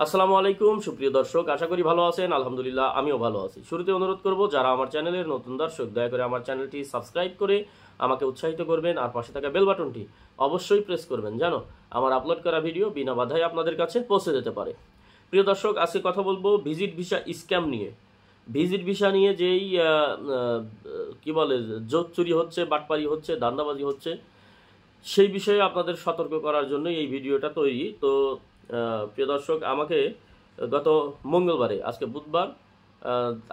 আসসালামু আলাইকুম সুপ্রিয় দর্শক, আশা করি ভালো আছেন। আলহামদুলিল্লাহ আমিও ভালো আছি। শুরুতে অনুরোধ করব, যারা আমার চ্যানেলের নতুন দর্শক, দয়া করে আমার চ্যানেলটি সাবস্ক্রাইব করে আমাকে উৎসাহিত করবেন, আর পাশে থাকা বেল বাটনটি অবশ্যই প্রেস করবেন যেন আমার আপলোড করা ভিডিও বিনা বাধায় আপনাদের কাছে পৌঁছে যেতে পারে। প্রিয় দর্শক, আজকে কথা বলবো ভিজিট ভিসা স্ক্যাম নিয়ে। ভিজিট ভিসা নিয়ে যেই কি বলে জোট চুরি হচ্ছে, বাটপারি হচ্ছে, ধান্দাবাজি হচ্ছে, সেই বিষয়ে আপনাদের সতর্ক করার জন্য এই ভিডিওটা তৈরি। তো প্রিয় দর্শক, আমাকে গত মঙ্গলবারে, আজকে বুধবার,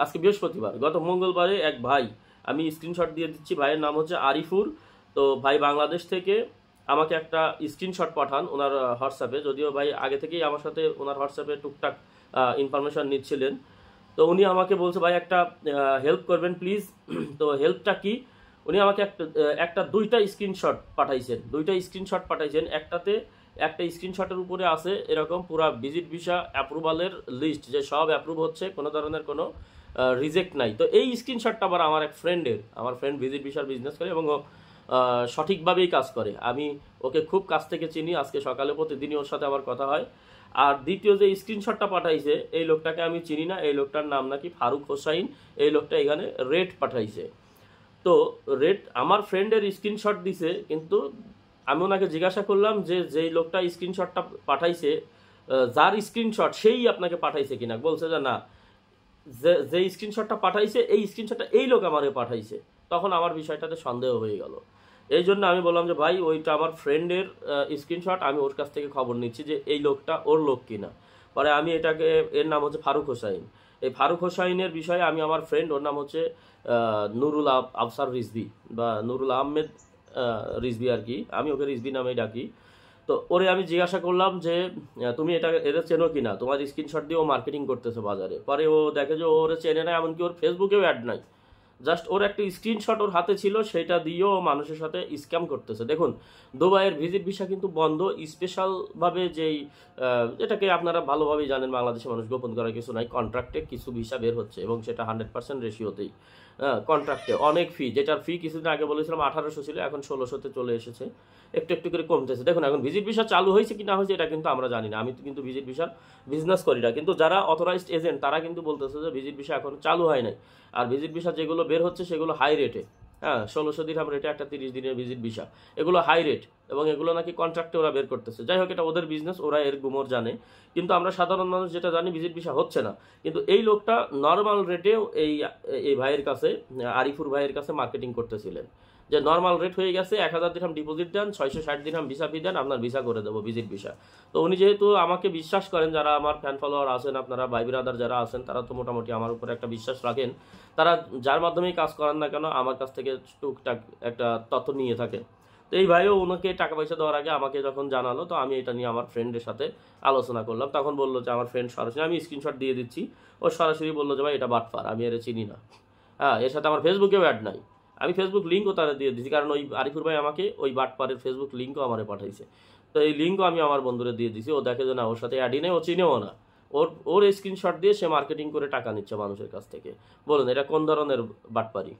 আজকে বৃহস্পতিবার, গত মঙ্গলবারে এক ভাই, আমি স্ক্রিনশট দিয়ে দিচ্ছি, ভাইয়ের নাম হচ্ছে আরিফুর। তো ভাই বাংলাদেশ থেকে আমাকে একটা স্ক্রিনশট পাঠান ওনার হোয়াটসঅ্যাপে, যদিও ভাই আগে থেকেই আমার সাথে ওনার হোয়াটসঅ্যাপে টুকটাক ইনফরমেশান নিচ্ছিলেন। তো উনি আমাকে বলছে, ভাই একটা হেল্প করবেন প্লিজ। তো হেল্পটা কি, উনি আমাকে একটা দুইটা স্ক্রিনশট পাঠাইছেন, একটা স্ক্রিনশটের উপরে আছে এরকম পুরা ভিজিট ভিসা অ্যাপ্রুভালের লিস্ট, যে সব অ্যাপ্রুভ হচ্ছে, কোনো ধরনের কোনো রিজেক্ট নাই। তো এই স্ক্রিনশটটা আবার আমার ফ্রেন্ড ভিজিট ভিসার বিজনেস করে এবং ও সঠিকভাবেই কাজ করে। আমি ওকে খুব কাছ থেকে চিনি, আজকে সকালে প্রতিদিনই ওর সাথে আমার কথা হয়। আর দ্বিতীয় যে স্ক্রিনশটটা পাঠাইছে, এই লোকটাকে আমি চিনি না, এই লোকটার নাম নাকি ফারুক হোসাইন। এই লোকটা এখানে রেট পাঠাইছে। তো রেট আমার ফ্রেন্ডের স্ক্রিনশট দিছে, কিন্তু আমি ওনাকে জিজ্ঞাসা করলাম যে যেই লোকটা স্ক্রিনশটটা পাঠাইছে, যার স্ক্রিনশট সেই আপনাকে পাঠাইছে কিনা। বলছে যে না, যে স্ক্রিনশটটা পাঠাইছে এই স্ক্রিনশটটা এই লোক আমারে পাঠাইছে। তখন আমার বিষয়টাতে সন্দেহ হয়ে গেল। এই জন্য আমি বললাম যে ভাই, ওইটা আমার ফ্রেন্ডের স্ক্রিনশট, আমি ওর কাছ থেকে খবর নিচ্ছি যে এই লোকটা ওর লোক কিনা। পরে আমি এটাকে, এর নাম হচ্ছে ফারুক হোসাইন। এই ফারুক হোসাইনের বিষয়ে আমি আমার ফ্রেন্ড, ওর নাম হচ্ছে নুরুল আফসার রিজভি বা নুরুল আহমেদ রিজভি আর কি, আমি ওকে রিজভি নামেই ডাকি। তো ওরে আমি জিজ্ঞাসা করলাম যে তুমি এরা চেনো কিনা, তোমার স্ক্রিনশট দিয়ে ও মার্কেটিং করতেছে বাজারে। পরে ও দেখে যে ওরে চেনে না, এমনকি ওর ফেসবুকেও অ্যাড নাই, জাস্ট ওর একটা স্ক্রিনশট ওর হাতে ছিল, সেটা দিয়েও মানুষের সাথে স্ক্যাম করতেছে। দেখুন, দুবাইয়ের ভিজিট ভিসা কিন্তু বন্ধ, স্পেশালভাবে যেই এটাকে আপনারা ভালোভাবেই জানেন, বাংলাদেশের মানুষ গোপন করার কিছু নাই, কন্ট্রাক্টে কিছু ভিসা বের হচ্ছে এবং সেটা 100% রেশিওতেই। কন্ট্রাক্টে অনেক ফি, যেটার ফি কিছুদিন আগে বলেছিলাম 1800 ছিল, এখন 1600-তে চলে এসেছে, একটু একটু করে কমতেছে। দেখুন, এখন ভিজিট ভিসা চালু হয়েছে কি না হয়েছে এটা কিন্তু আমরা জানি না, আমি তো কিন্তু ভিজিট ভিসার বিজনেস করি না, কিন্তু যারা অথরাইজড এজেন্ট তারা কিন্তু বলতেছে যে ভিজিট ভিসা এখন চালু হয় নাই। আর ভিজিট ভিসা যেগুলো বের হচ্ছে সেগুলো হাই রেটে, 1600 দিরহাম রেটে একটা 30 দিনের ভিজিট ভিসা, এগুলো হাই রেট এবং এগুলো নাকি কন্ট্রাক্টে ওরা বের করতেছে। যাই হোক, এটা ওদের বিজনেস, ওরা এর গুমর জানে। কিন্তু আমরা সাধারণ মানুষ যেটা জানি, ভিজিট ভিসা হচ্ছে না। কিন্তু এই লোকটা নর্মাল রেটেও এই ভাইয়ের কাছে, আরিফুর ভাইয়ের কাছে মার্কেটিং করতেছিলেন যে নর্মাল রেট হয়ে গেছে, 1000 দিরহাম ডিপোজিট দেন, 660 দিরহাম ভিসা ফি দেন, আপনার ভিসা করে দেবো, ভিজিট ভিসা। তো উনি যেহেতু আমাকে বিশ্বাস করেন, যারা আমার ফ্যান ফলোয়ার আছেন, আপনারা ভাই বিরাদার যারা আছেন, তারা তো মোটামুটি আমার উপর একটা বিশ্বাস রাখেন। তারা যার মাধ্যমেই কাজ করেন না কেন, আমার কাছ থেকে টুকটাক একটা তথ্য নিয়ে থাকেন। তো এই ভাইও ওনাকে টাকা পয়সা দেওয়ার আগে আমাকে যখন জানালো, তো আমি এটা নিয়ে আমার ফ্রেন্ডের সাথে আলোচনা করলাম। তখন বললো যে আমার ফ্রেন্ড সরাসরি, আমি স্ক্রিনশট দিয়ে দিচ্ছি, ও সরাসরি বললো যে ভাই এটা বাটপার, আমি এর চিনি না। এর সাথে আমার ফেসবুকেও অ্যাড নাই। আমি ফেসবুক লিঙ্কও তারা দিয়ে দিচ্ছি, কারণ ওই আরিফুর ভাই আমাকে ওই বাটপারের ফেসবুক লিঙ্কও আমারে পাঠাইছে। তো এই লিঙ্কও আমি আমার বন্ধুরে দিয়ে দিছি। ও দেখে যে না, ওর সাথে অ্যাডই নেই, ও চিনেও না। ওর স্ক্রিনশট দিয়ে সে মার্কেটিং করে টাকা নিচ্ছে মানুষের কাছ থেকে। বলুন, এটা কোন ধরনের বাটপারি?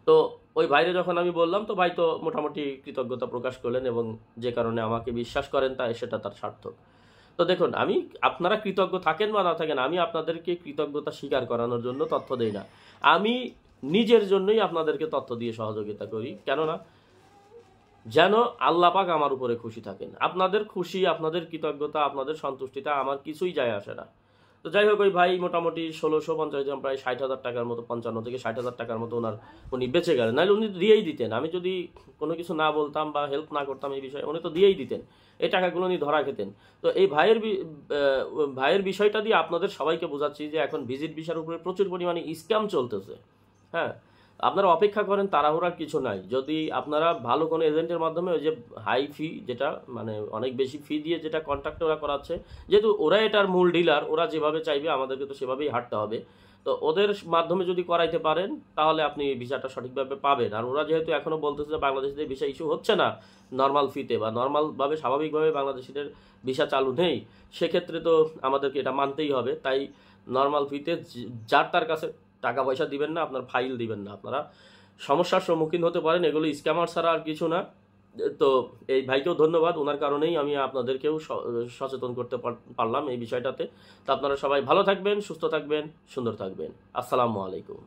তো ওই ভাইরে যখন আমি বললাম, তো ভাই তো মোটামুটি কৃতজ্ঞতা প্রকাশ করলেন এবং যে কারণে আমাকে বিশ্বাস করেন, তাই সেটা তার সার্থক। তো দেখুন, আমি, আপনারা কৃতজ্ঞ থাকেন বা না থাকেন, আমি আপনাদেরকে কৃতজ্ঞতা স্বীকার করানোর জন্য তথ্য দেই না, আমি নিজের জন্যই আপনাদেরকে তথ্য দিয়ে সহযোগিতা করি। কেননা যেন আল্লাহ পাক আমার উপরে খুশি থাকেন। আপনাদের খুশি, আপনাদের কৃতজ্ঞতা, আপনাদের সন্তুষ্টিটা আমার কিছুই যায় আসে না। তো যাই হোক, ওই ভাই মোটামুটি 1650 দিন, প্রায় 60,000 টাকার মতো, 55 থেকে 60,000 টাকার মতো উনি বেঁচে গেলেন। নাহলে উনি দিয়েই দিতেন, আমি যদি কোনো কিছু না বলতাম বা হেল্প না করতাম এই বিষয়ে, উনি তো দিয়েই দিতেন, এই টাকাগুলো উনি ধরা খেতেন। তো এই ভাইয়ের বিষয়টা দিয়ে আপনাদের সবাইকে বোঝাচ্ছি যে এখন ভিজিট ভিসার উপরে প্রচুর পরিমাণে স্ক্যাম চলতেছে। হ্যাঁ, আপনারা অপেক্ষা করেন, তাড়াহুড়ার কিছু নাই। যদি আপনারা ভালো কোনো এজেন্টের মাধ্যমে, ওই যে হাই ফি, যেটা মানে অনেক বেশি ফি দিয়ে যেটা কন্ট্রাক্টে ওরা করাচ্ছে, যেহেতু ওরা এটার মূল ডিলার, ওরা যেভাবে চাইবে আমাদেরকে তো সেভাবেই হাঁটতে হবে। তো ওদের মাধ্যমে যদি করাইতে পারেন, তাহলে আপনি ভিসাটা সঠিকভাবে পাবেন। আর ওরা যেহেতু এখনও বলতেছে যে বাংলাদেশিদের ভিসা ইস্যু হচ্ছে না নর্মাল ফিতে, বা নর্মালভাবে স্বাভাবিকভাবে বাংলাদেশিদের ভিসা চালু নেই, সেক্ষেত্রে তো আমাদেরকে এটা মানতেই হবে। তাই নর্মাল ফিতে যার তার কাছে টাকা পয়সা দিবেন না, আপনার ফাইল দিবেন না, আপনারা সমস্যার সম্মুখীন হতে পারেন। এগুলো স্ক্যামার ছাড়া আর কিছু না। তো এই ভাইকেও ধন্যবাদ, ওনার কারণেই আমি আপনাদেরকেও সচেতন করতে পারলাম এই বিষয়টাতে। তো আপনারা সবাই ভালো থাকবেন, সুস্থ থাকবেন, সুন্দর থাকবেন। আসসালামু আলাইকুম।